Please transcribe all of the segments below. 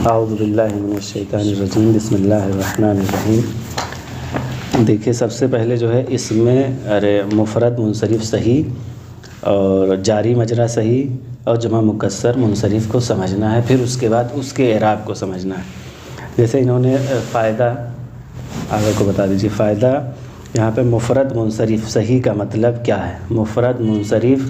اعوذ باللہ من الشیطان الرجیم، بسم اللہ الرحمن الرحیم۔ دیکھیے سب سے پہلے جو ہے اس میں مفرد منصرف صحیح اور جاری مجرا صحیح اور جمع مکسر منصرف کو سمجھنا ہے، پھر اس کے بعد اس کے اعراب کو سمجھنا ہے۔ جیسے انہوں نے فائدہ آگے کو بتا دیجیے۔ فائدہ یہاں پہ مفرد منصرف صحیح کا مطلب کیا ہے؟ مفرد منصرف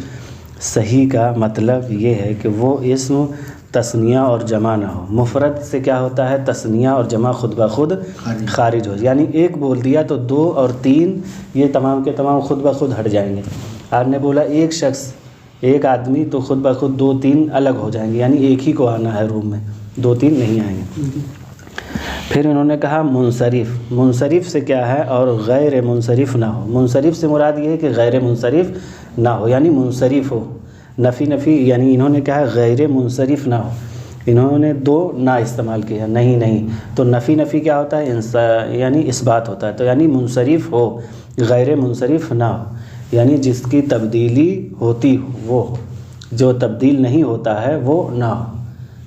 صحیح کا مطلب یہ ہے کہ وہ اسم تثنیہ اور جمع نہ ہو۔ مفرد سے کیا ہوتا ہے؟ تثنیہ اور جمع خود بخود خارج ہو، یعنی ایک بول دیا تو دو اور تین یہ تمام کے تمام خود بخود ہٹ جائیں گے۔ آپ نے بولا ایک شخص، ایک آدمی، تو خود بخود دو تین الگ ہو جائیں گے، یعنی ایک ہی کو آنا ہے روم میں، دو تین نہیں آئیں گے۔ پھر انہوں نے کہا منصرف، منصرف سے کیا ہے؟ اور غیر منصرف نہ ہو۔ منصرف سے مراد یہ ہے کہ غیر منصرف نہ ہو، یعنی منصرف ہو۔ نفی یعنی انہوں نے کہا غیر منصرف نہ ہو، انہوں نے دو نہ استعمال کیا، نہیں تو نفی کیا ہوتا ہے؟ یعنی اثبات ہوتا ہے، تو یعنی منصرف ہو، غیر منصرف نہ ہو، یعنی جس کی تبدیلی ہوتی ہو وہ ہو، جو تبدیل نہیں ہوتا ہے وہ نہ ہو۔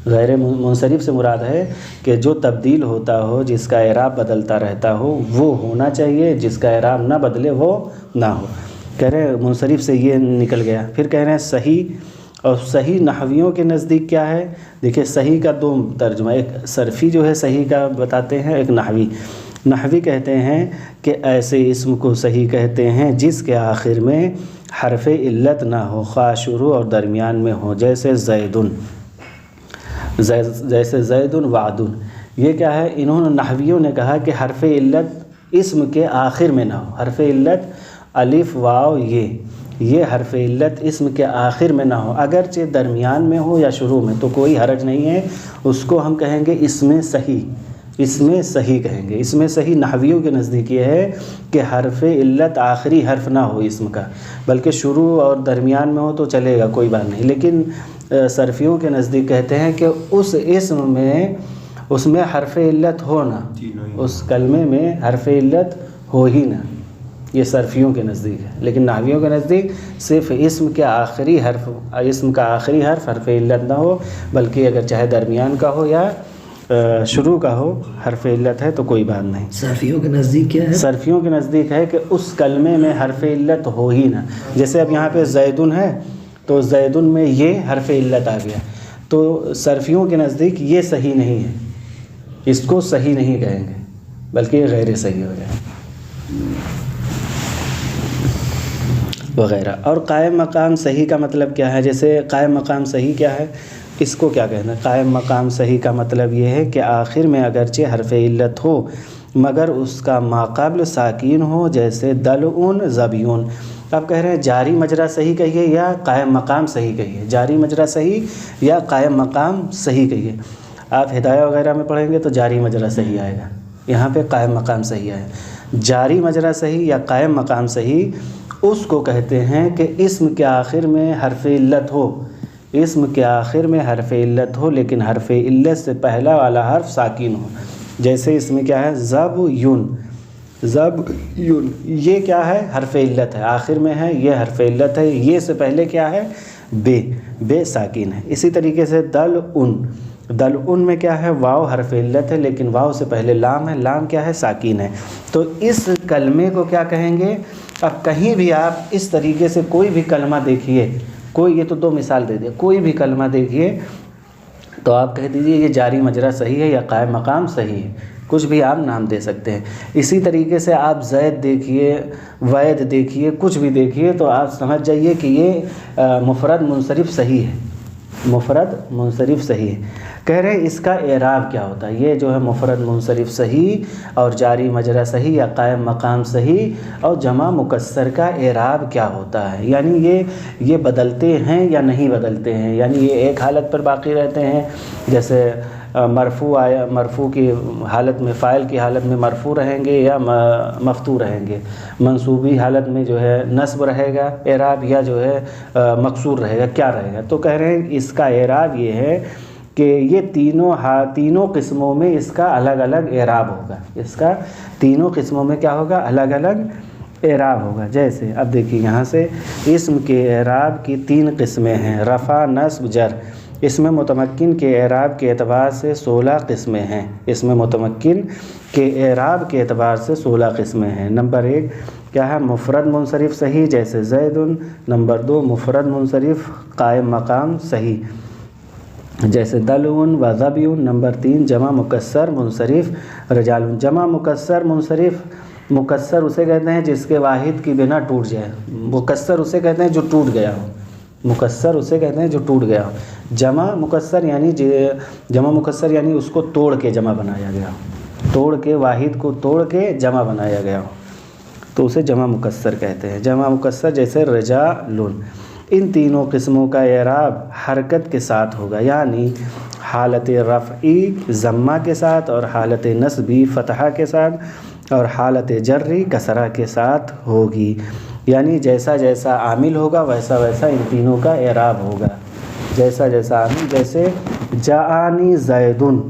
غیر منصرف سے مراد ہے کہ جو تبدیل ہوتا ہو، جس کا اعراب بدلتا رہتا ہو وہ ہونا چاہیے، جس کا اعراب نہ بدلے وہ نہ ہو۔ کہہ رہے ہیں منصرف سے یہ نکل گیا۔ پھر کہہ رہے ہیں صحیح، اور صحیح نحویوں کے نزدیک کیا ہے؟ دیکھیں صحیح کا دو ترجمہ، ایک صرفی جو ہے صحیح کا بتاتے ہیں، ایک نحوی۔ نحوی کہتے ہیں کہ ایسے اسم کو صحیح کہتے ہیں جس کے آخر میں حرف علت نہ ہو، خواہ شروع اور درمیان میں ہو، جیسے زیدن وعدن۔ یہ کیا ہے؟ انہوں نے نحویوں نے کہا کہ حرف علت اسم کے آخر میں نہ ہو، حرف علت الف واو یہ حرف علت اسم کے آخر میں نہ ہو، اگرچہ درمیان میں ہو یا شروع میں تو کوئی حرج نہیں ہے، اس کو ہم کہیں گے اسم صحیح، اسم صحیح کہیں گے۔ اسم صحیح نحویوں کے نزدیک یہ ہے کہ حرف علت آخری حرف نہ ہو اسم کا، بلکہ شروع اور درمیان میں ہو تو چلے گا، کوئی بات نہیں۔ لیکن صرفیوں کے نزدیک کہتے ہیں کہ اس اسم میں اس میں حرف علت ہو نہ، اس کلمے میں حرف علت ہو ہی نہ، یہ صرفیوں کے نزدیک ہے۔ لیکن نحویوں کے نزدیک صرف اسم کے آخری حرف، اسم کا آخری حرف حرف علت نہ ہو، بلکہ اگر چاہے درمیان کا ہو یا شروع کا ہو، حرف علت ہے تو کوئی بات نہیں۔ صرفیوں کے نزدیک کیا ہے؟ صرفیوں کے نزدیک ہے کہ اس کلمے میں حرف علت ہو ہی نہ۔ جیسے اب یہاں پہ زیدن ہے تو زیدن میں یہ حرف علت آ گیا، تو صرفیوں کے نزدیک یہ صحیح نہیں ہے، اس کو صحیح نہیں کہیں گے، بلکہ یہ غیر صحیح ہو جائے وغیرہ۔ اور قائم مقام صحیح کا مطلب کیا ہے؟ جیسے قائم مقام صحیح کیا ہے، اس کو کیا کہنا ہے؟ قائم مقام صحیح کا مطلب یہ ہے کہ آخر میں اگرچہ حرف علت ہو مگر اس کا ماقبل ساکین ہو، جیسے دلعن زبیون۔ اب کہہ رہے ہیں جاری مجرا صحیح کہیے یا قائم مقام صحیح کہیے، جاری مجرا صحیح یا قائم مقام صحیح کہیے۔ آپ ہدایہ وغیرہ میں پڑھیں گے تو جاری مجرا صحیح آئے گا، یہاں پہ قائم مقام صحیح آئے۔ جاری مجرا صحیح یا قائم مقام صحیح اس کو کہتے ہیں کہ اسم کے آخر میں حرف علت ہو، اسم کے آخر میں حرف علت ہو لیکن حرف علت سے پہلا والا حرف ساکن ہو۔ جیسے اس میں کیا ہے؟ زب یون، یہ کیا ہے؟ حرف علت ہے، آخر میں ہے، یہ حرف علت ہے، یہ سے پہلے کیا ہے؟ بے ساکن ہے۔ اسی طریقے سے دلعن میں کیا ہے؟ واو حرف علت ہے لیکن واو سے پہلے لام ہے، لام کیا ہے؟ ساکن ہے۔ تو اس کلمے کو کیا کہیں گے؟ اب کہیں بھی آپ اس طریقے سے کوئی بھی کلمہ دیکھیے، کوئی، یہ تو دو مثال دے دیا، کوئی بھی کلمہ دیکھیے تو آپ کہہ دیجئے یہ جاری مجرا صحیح ہے یا قائم مقام صحیح ہے، کچھ بھی آپ نام دے سکتے ہیں۔ اسی طریقے سے آپ زید دیکھیے، وید دیکھیے، کچھ بھی دیکھیے تو آپ سمجھ جائیے کہ یہ مفرد منصرف صحیح ہے، مفرد منصرف صحیح ہے۔ کہہ رہے ہیں اس کا اعراب کیا ہوتا ہے؟ یہ جو ہے مفرد منصرف صحیح اور جاری مجرا صحیح یا قائم مقام صحیح اور جمع مکسر کا اعراب کیا ہوتا ہے؟ یعنی یہ بدلتے ہیں یا نہیں بدلتے ہیں، یعنی یہ ایک حالت پر باقی رہتے ہیں، جیسے مرفوع آیا، مرفوع کی حالت میں، فاعل کی حالت میں مرفوع رہیں گے یا مفتوح رہیں گے، منصوبی حالت میں جو ہے نصب رہے گا اعراب، یا جو ہے مکسور رہے گا، کیا رہے گا؟ تو کہہ رہے ہیں اس کا اعراب یہ ہے کہ یہ تینوں قسموں میں اس کا الگ الگ اعراب ہوگا، اس کا تینوں قسموں میں کیا ہوگا؟ الگ الگ اعراب ہوگا۔ جیسے اب دیکھیے یہاں سے اسم کے اعراب کی تین قسمیں ہیں، رفع، نصب، جر۔ اس میں متمکن کے اعراب کے اعتبار سے 16 قسمیں ہیں، اس میں متمکن کے اعراب کے اعتبار سے 16 قسمیں ہیں۔ نمبر 1 کیا ہے؟ مفرد منصرف صحیح جیسے زید۔ نمبر 2 مفرد منصرف قائم مقام صحیح جیسے دلون و ذبیون۔ نمبر 3 جمع مکسر منصرف رجال۔ جمع مکسر منصرف، مکسر اسے کہتے ہیں جس کے واحد کی بنا ٹوٹ جائے، مکسر اسے کہتے ہیں جو ٹوٹ گیا ہو، مکسر اسے کہتے ہیں جو ٹوٹ گیا ہو۔ جمع مکسر یعنی اس کو توڑ کے جمع بنایا گیا ہو، توڑ کے، واحد کو توڑ کے جمع بنایا گیا ہو تو اسے جمع مکسر کہتے ہیں۔ جمع مکسر جیسے رجالون۔ ان تینوں قسموں کا اعراب حرکت کے ساتھ ہوگا، یعنی حالت رفعی ضمہ کے ساتھ، اور حالت نصبی فتحہ کے ساتھ، اور حالت جری کسرہ کے ساتھ ہوگی۔ یعنی جیسا جیسا عامل ہوگا ویسا ویسا ان تینوں کا اعراب ہوگا، جیسا جیسا عامل، جیسے جاءنی زیدن،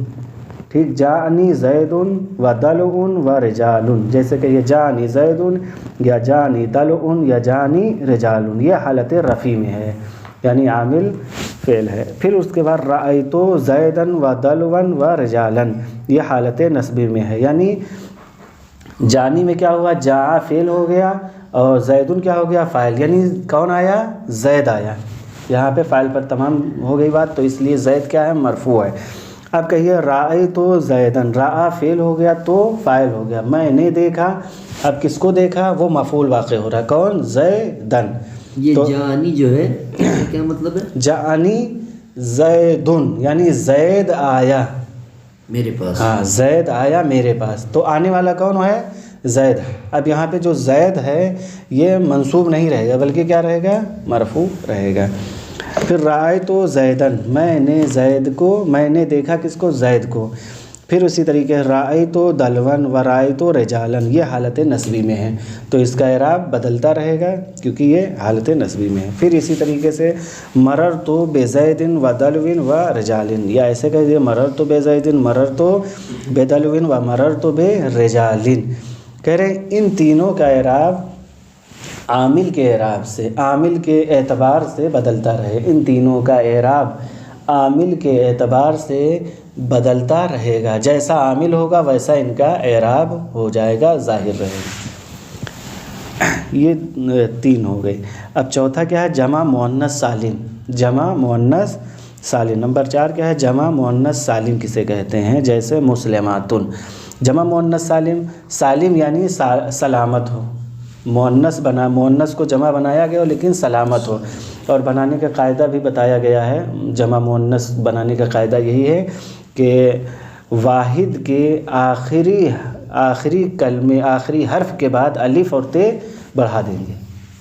ٹھیک، جاءنی زیدن و دلعن و رجالن، جیسے کہ یہ جاءنی زیدن یا جاءنی دلعن یا جاءنی رجالن، یہ حالت رفع میں ہے، یعنی عامل فعل ہے۔ پھر اس کے بعد رأیت زیدن و دلعن و رجالن، یہ حالت نصبی میں ہے، یعنی جانی میں کیا ہوا؟ جاء فعل ہو گیا اور زیدن کیا ہو گیا؟ فاعل، یعنی کون آیا؟ زید آیا۔ یہاں پہ فاعل پر تمام ہو گئی بات، تو اس لیے زید کیا ہے؟ مرفوع ہے۔ اب کہیے رأیت زیدن، رأى فعل ہو گیا تو فاعل ہو گیا، میں نے دیکھا، اب کس کو دیکھا؟ وہ مفعول واقع ہو رہا ہے، کون؟ زیدن۔ یہ جانی جو ہے کیا مطلب ہے؟ جانی زیدن یعنی زید آیا میرے پاس، ہاں، زید آیا میرے پاس، تو آنے والا کون ہے؟ زید۔ اب یہاں پہ جو زید ہے یہ منصوب نہیں رہے گا بلکہ کیا رہے گا؟ مرفوع رہے گا۔ پھر رأیت زیدن، میں نے زید کو، میں نے دیکھا کس کو؟ زید کو۔ پھر اسی طریقے رأیت دلون و رأیت رجالن، یہ حالت نصبی میں ہے تو اس کا اعراب بدلتا رہے گا کیونکہ یہ حالت نصبی میں ہے۔ پھر اسی طریقے سے مررت بزید و دلو و رجالن، یا ایسے کہہ دیے مررت بزید، مررت بدلو و مررت برجالن۔ کہہ رہے ہیں ان تینوں کا اعراب عامل کے اعراب سے، عامل کے اعتبار سے بدلتا رہے، ان تینوں کا اعراب عامل کے اعتبار سے بدلتا رہے گا، جیسا عامل ہوگا ویسا ان کا اعراب ہو جائے گا، ظاہر رہے گا۔ یہ 3 ہو گئی۔ اب چوتھا کیا ہے؟ جمع مؤنث سالم، جمع مؤنث سالم۔ نمبر 4 کیا ہے؟ جمع مؤنث سالم کسے کہتے ہیں؟ جیسے مسلماتن۔ جمع مؤنث سالم، سالم یعنی سلامت ہو، مؤنث بنا، مؤنث کو جمع بنایا گیا ہو لیکن سلامت ہو، اور بنانے کا قاعدہ بھی بتایا گیا ہے۔ جمع مؤنث بنانے کا قاعدہ یہی ہے کہ واحد کے آخری کلمے، آخری حرف کے بعد الف اور تے بڑھا دیں گے،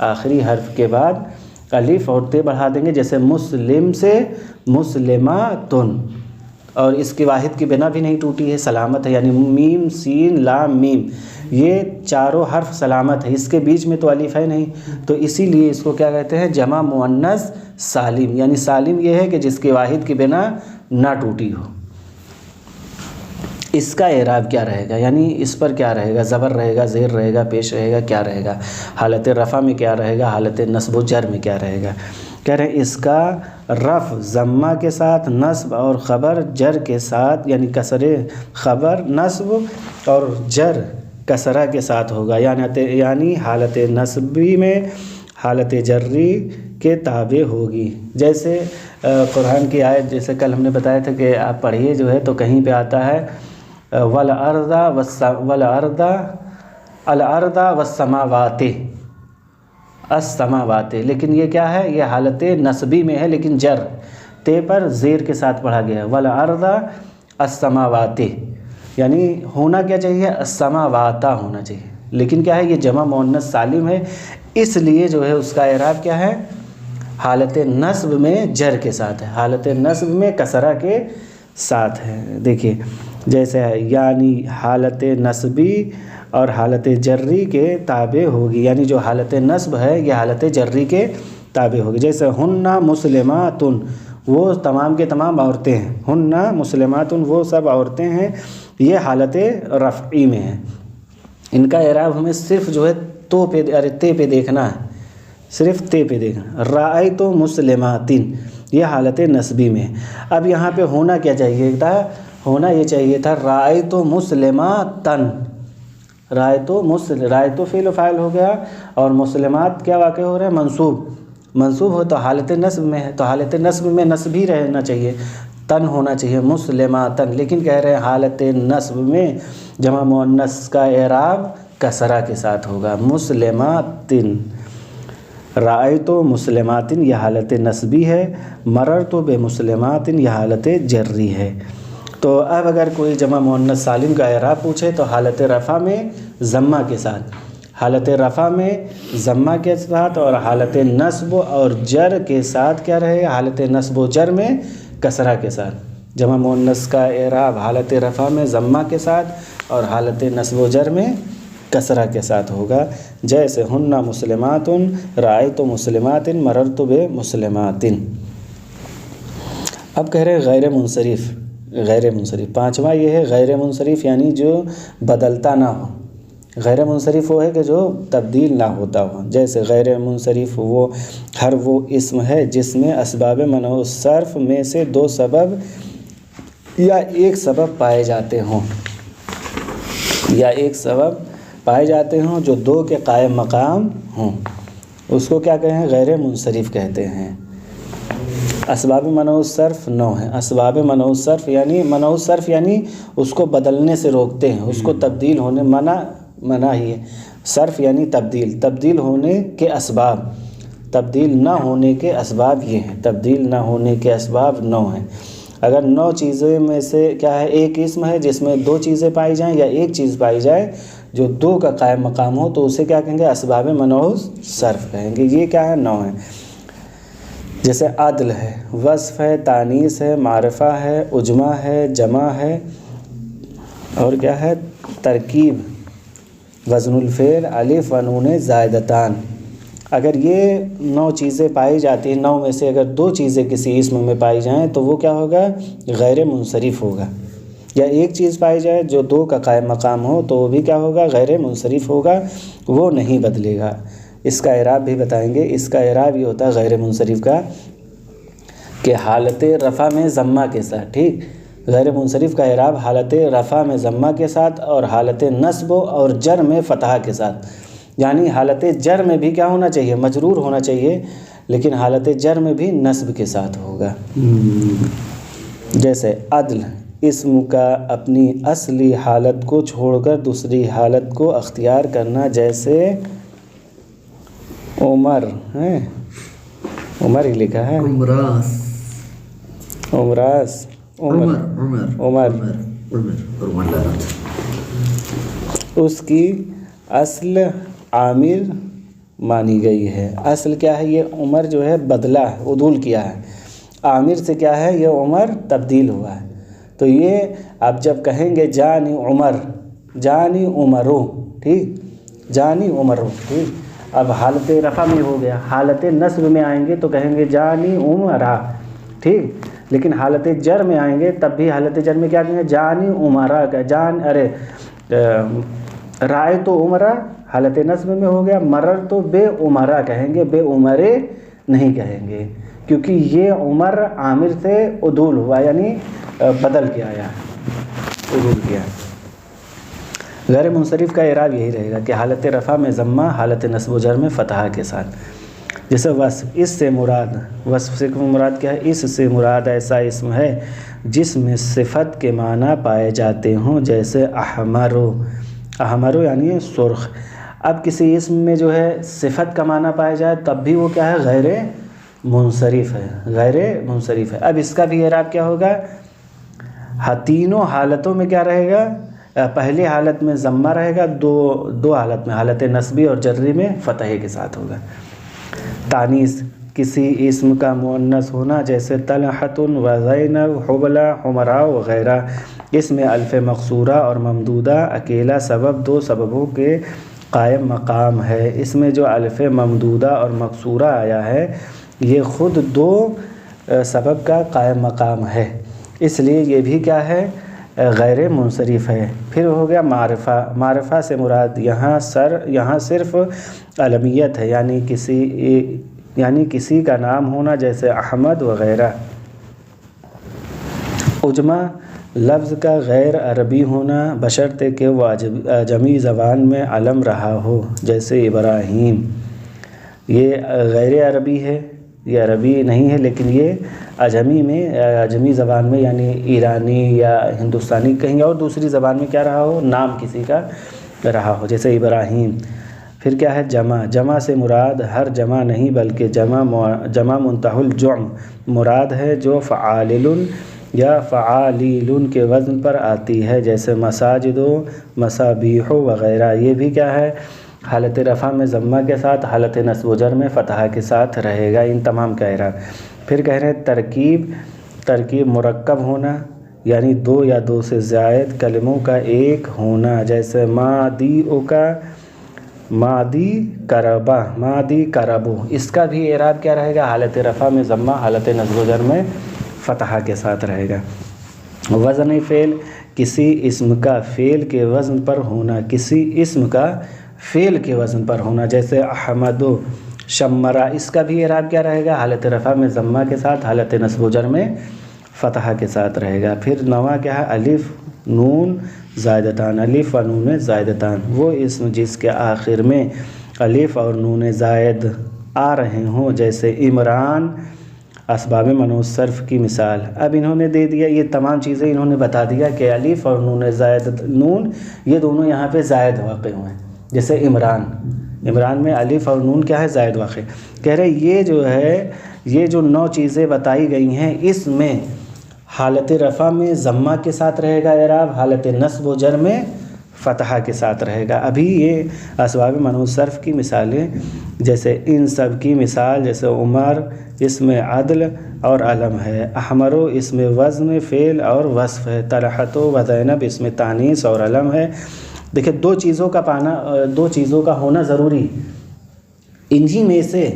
آخری حرف کے بعد الف اور تے بڑھا دیں گے، جیسے مسلم سے مسلماتن، اور اس کی واحد کی بنا بھی نہیں ٹوٹی ہے، سلامت ہے، یعنی میم سین لام میم، یہ چاروں حرف سلامت ہے، اس کے بیچ میں تو الف ہے نہیں، تو اسی لیے اس کو کیا کہتے ہیں؟ جمع مؤنث سالم، یعنی سالم یہ ہے کہ جس کی واحد کی بنا نہ ٹوٹی ہو۔ اس کا اعراب کیا رہے گا؟ یعنی اس پر کیا رہے گا؟ زبر رہے گا، زیر رہے گا، پیش رہے گا، کیا رہے گا؟ حالت رفع میں کیا رہے گا؟ حالت نصب و جر میں کیا رہے گا؟ کہہ رہے ہیں اس کا رفع ضمہ کے ساتھ، نصب اور خبر جر کے ساتھ، یعنی کسر خبر نصب اور جر کسرہ کے ساتھ ہوگا، یعنی حالت نصبی میں حالت جری کے تابع ہوگی۔ جیسے قرآن کی آیت، جیسے کل ہم نے بتایا تھا کہ آپ پڑھیے جو ہے تو کہیں پہ آتا ہے والارض الارض والسماوات، السماوات، لیکن یہ کیا ہے؟ یہ حالت نصبی میں ہے لیکن جر تے پر زیر کے ساتھ پڑھا گیا ہے، والارض السماوات، یعنی ہونا کیا چاہیے؟ السماواتا ہونا چاہیے، لیکن کیا ہے؟ یہ جمع مؤنث سالم ہے، اس لیے جو ہے اس کا اعراب کیا ہے؟ حالت نصب میں جر کے ساتھ ہے، حالت نصب میں کسرہ کے ساتھ ہے۔ دیکھیے جیسے ہے، یعنی حالت نصبی اور حالت جری کے تابع ہوگی، یعنی جو حالت نصب ہے یہ حالت جری کے تابع ہوگی۔ جیسے ہن مسلماتن، وہ تمام کے تمام عورتیں ہیں، ہن مسلماتن، وہ سب عورتیں ہیں، یہ حالت رفعی میں ہے۔ ان کا اعراب ہمیں صرف جو ہے تے پہ دیکھنا ہے، صرف تے پہ دیکھنا۔ رأیت مسلماتن، یہ حالت نسبی میں. اب یہاں پہ ہونا کیا چاہیے تھا؟ ہونا یہ چاہیے تھا رأیت مسلماتن. رأیت فعل و فاعل ہو گیا اور مسلمات کیا واقع ہو رہا ہے؟ منصوب ہو تو حالت نصب میں ہے، تو حالت نصب میں نصب ہی رہنا چاہیے، تن ہونا چاہیے مسلماتن. لیکن کہہ رہے ہیں حالت نصب میں جمع مؤنث کا اعراب کسرہ کے ساتھ ہوگا، مسلماتن. رأیت مسلماتن یہ حالت نصبی ہے، مررت بمسلماتن یہ حالت جری ہے. تو اب اگر کوئی جمع مؤنث سالم کا اعراب پوچھے تو حالت رفع میں ضمہ کے ساتھ، حالت رفع میں ضمہ کے ساتھ اور حالت نصب اور جر کے ساتھ کیا رہے گا؟ حالت نصب و جر میں کسرہ کے ساتھ. جمع مؤنث کا اعراب حالت رفع میں ضمہ کے ساتھ اور حالت نصب و جر میں کسرہ کے ساتھ ہوگا. جیسے ہن مسلمات، رأیت مسلمات، مررت بمسلمات. اب کہہ رہے غیر منصرف. پانچواں یہ ہے غیر منصرف، یعنی جو بدلتا نہ ہو. غیر منصرف وہ ہے کہ جو تبدیل نہ ہوتا ہو. جیسے غیر منصرف وہ ہر وہ اسم ہے جس میں اسباب منع الصرف میں سے دو سبب یا ایک سبب پائے جاتے ہوں جو دو کے قائم مقام ہوں. اس کو کیا کہیں؟ غیر منصرف کہتے ہیں. اسباب منع الصرف 9 ہیں. اسباب منع الصرف یعنی اس کو بدلنے سے روکتے ہیں، اس کو تبدیل ہونے، منع ہی ہے. صرف یعنی تبدیل ہونے کے اسباب، تبدیل نہ ہونے کے اسباب یہ ہیں. تبدیل نہ ہونے کے اسباب 9 ہیں. اگر 9 چیزیں میں سے کیا ہے؟ ایک اسم ہے جس میں 2 چیزیں پائی جائیں یا ایک چیز پائی جائے جو 2 کا قائم مقام ہو تو اسے کیا کہیں گے؟ اسباب منع الصرف کہیں گے. یہ کیا ہے؟ 9 ہیں. جیسے عدل ہے، وصف ہے، تانیث ہے، معرفہ ہے، عجمہ ہے، جمع ہے، اور کیا ہے؟ ترکیب، وزن الفعل، الف و نون زائدتان. اگر یہ 9 چیزیں پائی جاتی ہیں، 9 میں سے اگر 2 چیزیں کسی اسم میں پائی جائیں تو وہ کیا ہوگا؟ غیر منصرف ہوگا. یا ایک چیز پائی جائے جو 2 کا قائم مقام ہو تو وہ بھی کیا ہوگا؟ غیر منصرف ہوگا، وہ نہیں بدلے گا. اس کا اعراب بھی بتائیں گے. اس کا اعراب یہ ہوتا ہے غیر منصرف کا کہ حالت رفع میں ضمہ کے ساتھ. ٹھیک، غیر منصرف کا اعراب حالت رفع میں ضمہ کے ساتھ اور حالت نصب اور جر میں فتحہ کے ساتھ. یعنی حالت جر میں بھی کیا ہونا چاہیے؟ مجرور ہونا چاہیے، لیکن حالت جر میں بھی نصب کے ساتھ ہوگا. جیسے عدل، اسم کا اپنی اصلی حالت کو چھوڑ کر دوسری حالت کو اختیار کرنا. جیسے عمر ہے، عمر ہی لکھا ہے، عمر. اس کی اصل عامر مانی گئی ہے. اصل کیا ہے؟ یہ عمر جو ہے بدلہ ہے، عدول کیا ہے. عامر سے کیا ہے؟ یہ عمر تبدیل ہوا ہے. تو یہ آپ جب کہیں گے جانی عمرو، ٹھیک، جانی عمرو، ٹھیک. اب حالت رفع میں ہو گیا. حالت نصب میں آئیں گے تو کہیں گے جانی عمرہ، ٹھیک. لیکن حالت جر میں آئیں گے تب بھی حالت جر میں کیا کہیں گے؟ جانی عمرہ کا رأیت عمرہ حالت نصب میں ہو گیا. مررت بے عمرہ کہیں گے، بے عمرے نہیں کہیں گے، کیونکہ یہ عمر عامر سے عدول ہوا، یعنی بدل کے آیا، عدول کیا. غیر منصرف کا اعراب یہی رہے گا کہ حالت رفع میں ضمہ، حالت نصب و جر میں فتحہ کے ساتھ. جیسے وصف، اس سے مراد، وصف سے مراد کیا ہے؟ اس سے مراد ایسا اسم ہے جس میں صفت کے معنی پائے جاتے ہوں. جیسے احمرو یعنی سرخ. اب کسی اسم میں جو ہے صفت کا معنی پایا جائے تب بھی وہ کیا ہے؟ غیر منصرف ہے، غیر منصرف ہے. اب اس کا بھی اعراب کیا ہوگا؟ تینوں حالتوں میں کیا رہے گا؟ پہلی حالت میں ضمہ رہے گا، دو حالت میں، حالت نصبی اور جری میں فتحے کے ساتھ ہوگا. تانیث، کسی اسم کا مؤنث ہونا. جیسے طلحۃ و زینب، حبلہ، حمراء وغیرہ. اس میں الف مقصورہ اور ممدودہ اکیلا سبب 2 سببوں کے قائم مقام ہے. اس میں جو الف ممدودہ اور مقصورہ آیا ہے یہ خود 2 سبب کا قائم مقام ہے، اس لیے یہ بھی کیا ہے؟ غیر منصرف ہے. پھر ہو گیا معرفہ. معرفہ سے مراد یہاں صرف علمیت ہے، یعنی یعنی کسی کا نام ہونا، جیسے احمد وغیرہ۔ عجمہ لفظ کا غیر عربی ہونا بشرطے کہ وہ اعجمی زبان میں علم رہا ہو، جیسے ابراہیم۔ یہ غیر عربی ہے، یہ عربی نہیں ہے، لیکن یہ اعجمی زبان میں یعنی ایرانی یا ہندوستانی کہیں اور دوسری زبان میں کیا رہا ہو، نام کسی کا رہا ہو، جیسے ابراہیم۔ پھر کیا ہے جمع سے مراد ہر جمع نہیں بلکہ جمع منتہی الجمع مراد ہے، جو فعالل یا فعالیل کے وزن پر آتی ہے، جیسے مساجد و مصابیح وغیرہ۔ یہ بھی کیا ہے، حالت رفع میں ضمہ کے ساتھ، حالت نصب و جر میں فتحہ کے ساتھ رہے گا، ان تمام کا اعراب۔ پھر کہہ رہے ہیں ترکیب مرکب ہونا، یعنی دو یا دو سے زائد کلموں کا ایک ہونا، جیسے مادی کربو۔ اس کا بھی اعراب کیا رہے گا، حالت رفع میں ضمہ، حالت نصب و جر میں فتحہ کے ساتھ رہے گا۔ وزن فعل کسی اسم کا فعل کے وزن پر ہونا، کسی اسم کا فعل کے وزن پر ہونا، جیسے احمد و شمرا۔ اس کا بھی اعراب کیا رہے گا، حالت رفع میں ضمہ کے ساتھ، حالت نصب و جر میں فتحہ کے ساتھ رہے گا۔ پھر نواں کیا ہے، الف نون زائدتان، الف و نون زائدتان، وہ اسم جس کے آخر میں الف اور نون زائد آ رہے ہوں، جیسے عمران۔ اسباب منع صرف کی مثال اب انہوں نے دے دیا، یہ تمام چیزیں انہوں نے بتا دیا کہ الف اور نون یہ دونوں یہاں پہ زائد واقع ہوئے ہیں، جیسے عمران میں الف اور نون کیا ہے، زائد واقع۔ کہہ رہے یہ جو 9 چیزیں بتائی گئی ہیں، اس میں حالت رفع میں ضمہ کے ساتھ رہے گا اعراب، حالت نصب و جر میں فتحہ کے ساتھ رہے گا۔ ابھی یہ اسباب منع صرف کی مثالیں، جیسے ان سب کی مثال، جیسے عمر اسم عدل اور علم ہے، احمر اسم وزن فعل اور وصف ہے، طلحۃ و زینب اسم تانیث اور علم ہے۔ دیکھیں دو چیزوں کا ہونا ضروری، انہی میں سے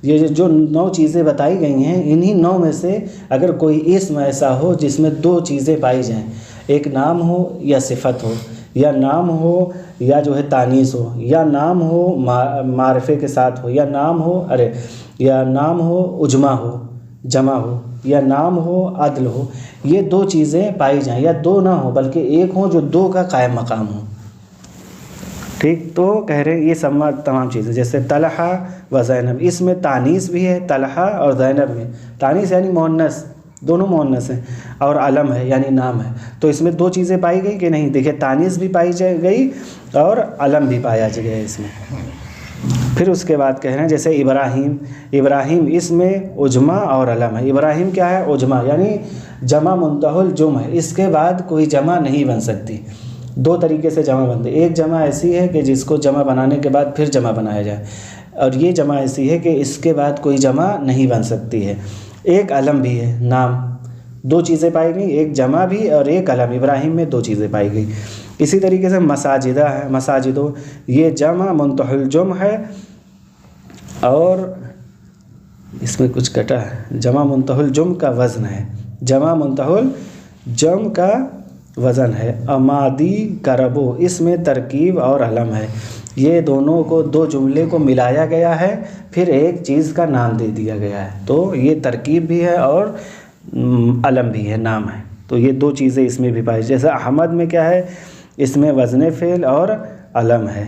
یہ جو 9 چیزیں بتائی گئی ہیں، انہی 9 میں سے اگر کوئی اسم ایسا ہو جس میں 2 چیزیں پائی جائیں، ایک نام ہو یا صفت ہو، یا نام ہو یا جو ہے تانیث ہو، یا نام ہو معرفے کے ساتھ ہو، یا نام ہو اجمع ہو، جمع ہو، یا نام ہو عدل ہو، یہ 2 چیزیں پائی جائیں، یا 2 نہ ہو بلکہ ایک ہوں جو 2 کا قائم مقام ہو۔ ٹھیک، تو کہہ رہے ہیں یہ تمام چیزیں، جیسے طلحہ و زینب، اس میں تانیث بھی ہے، طلحہ اور زینب میں تانیث یعنی مؤنث، دونوں مؤنث ہیں، اور علم ہے یعنی نام ہے، تو اس میں 2 چیزیں پائی گئی کہ نہیں؟ دیکھیں تانیث بھی پائی گئی اور علم بھی پایا گیا اس میں۔ پھر اس کے بعد کہہ رہے ہیں جیسے ابراہیم اس میں اجمع اور علم ہے۔ ابراہیم کیا ہے؟ اجمع، یعنی جمع منتہی الجمع ہے، اس کے بعد کوئی جمع نہیں بن سکتی۔ 2 طریقے سے جمع بنتے، ایک جمع ایسی ہے کہ جس کو جمع بنانے کے بعد پھر جمع بنایا جائے، اور یہ جمع ایسی ہے کہ اس کے بعد کوئی جمع نہیں بن سکتی ہے۔ ایک علم بھی ہے، نام، 2 چیزیں پائی گئی، ایک جمع بھی اور ایک علم۔ ابراہیم میں 2 چیزیں پائی گئی۔ اسی طریقے سے مساجدہ ہے، مساجدو یہ جمع منتہی الجمع ہے، اور اس میں کچھ کٹا ہے، جمع منتہی الجمع کا وزن ہے، جمع منتہی الجمع کا وزن ہے۔ امادی کربو اس میں ترکیب اور علم ہے، یہ دونوں کو 2 جملے کو ملایا گیا ہے، پھر ایک چیز کا نام دے دیا گیا ہے، تو یہ ترکیب بھی ہے اور علم بھی ہے، نام ہے، تو یہ 2 چیزیں اس میں بھی پائی۔ جیسے احمد میں کیا ہے، اس میں وزن فعل اور علم ہے،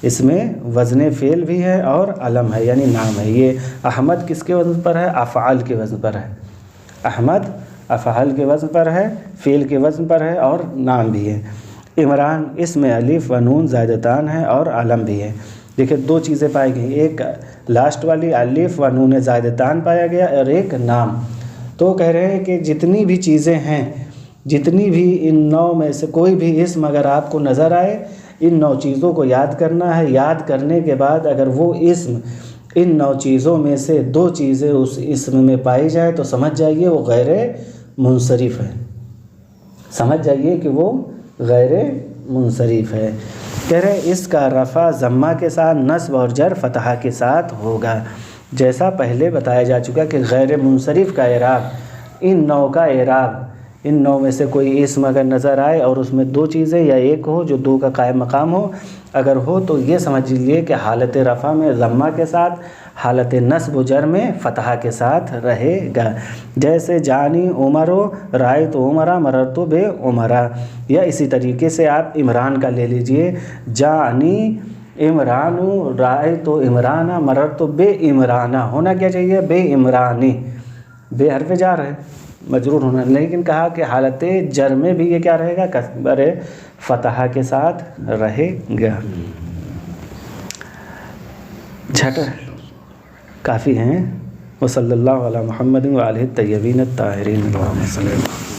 اس میں وزن فعل بھی ہے اور علم ہے یعنی نام ہے۔ یہ احمد کس کے وزن پر ہے؟ افعال کے وزن پر ہے، احمد افعال کے وزن پر ہے، فعل کے وزن پر ہے اور نام بھی ہے۔ عمران اس میں الف و نون زائدتان ہے اور علم بھی ہے۔ دیکھیں 2 چیزیں پائی گئی، ایک لاسٹ والی الف و نون زائدتان پایا گیا اور ایک نام۔ تو کہہ رہے ہیں کہ جتنی بھی چیزیں ہیں، جتنی بھی ان 9 میں سے کوئی بھی اسم اگر آپ کو نظر آئے، ان 9 چیزوں کو یاد کرنا ہے، یاد کرنے کے بعد اگر وہ اسم ان 9 چیزوں میں سے 2 چیزیں اس اسم میں پائی جائیں تو سمجھ جائیے وہ غیر منصرف ہے، سمجھ جائیے کہ وہ غیر منصرف ہے۔ کہہ رہے اس کا رفع ضمہ کے ساتھ، نصب اور جر فتحہ کے ساتھ ہوگا، جیسا پہلے بتایا جا چکا کہ غیر منصرف کا اعراب، ان 9 کا اعراب ان 9 میں سے کوئی اسم اگر نظر آئے اور اس میں 2 چیزیں یا ایک ہو جو 2 کا قائم مقام ہو، اگر ہو تو یہ سمجھ لیجیے کہ حالت رفع میں ضمہ کے ساتھ، حالت نصب و جر میں فتحہ کے ساتھ رہے گا. جیسے جانی عمرو رائت عمرہ مررت بے عمرہ، یا اسی طریقے سے آپ عمران کا لے لیجئے، جانی عمران رائت عمرانہ مررت بے عمرانہ، ہونا کیا چاہیے بے عمرانی، بے حرف جار ہے مجرور ہونا، لیکن کہا کہ حالت جر میں بھی یہ کیا رہے گا کسر فتحہ کے ساتھ رہے گا. چھٹا کافی ہیں. وصلی اللہ علی محمد وآلہ الطیبین الطاہرین.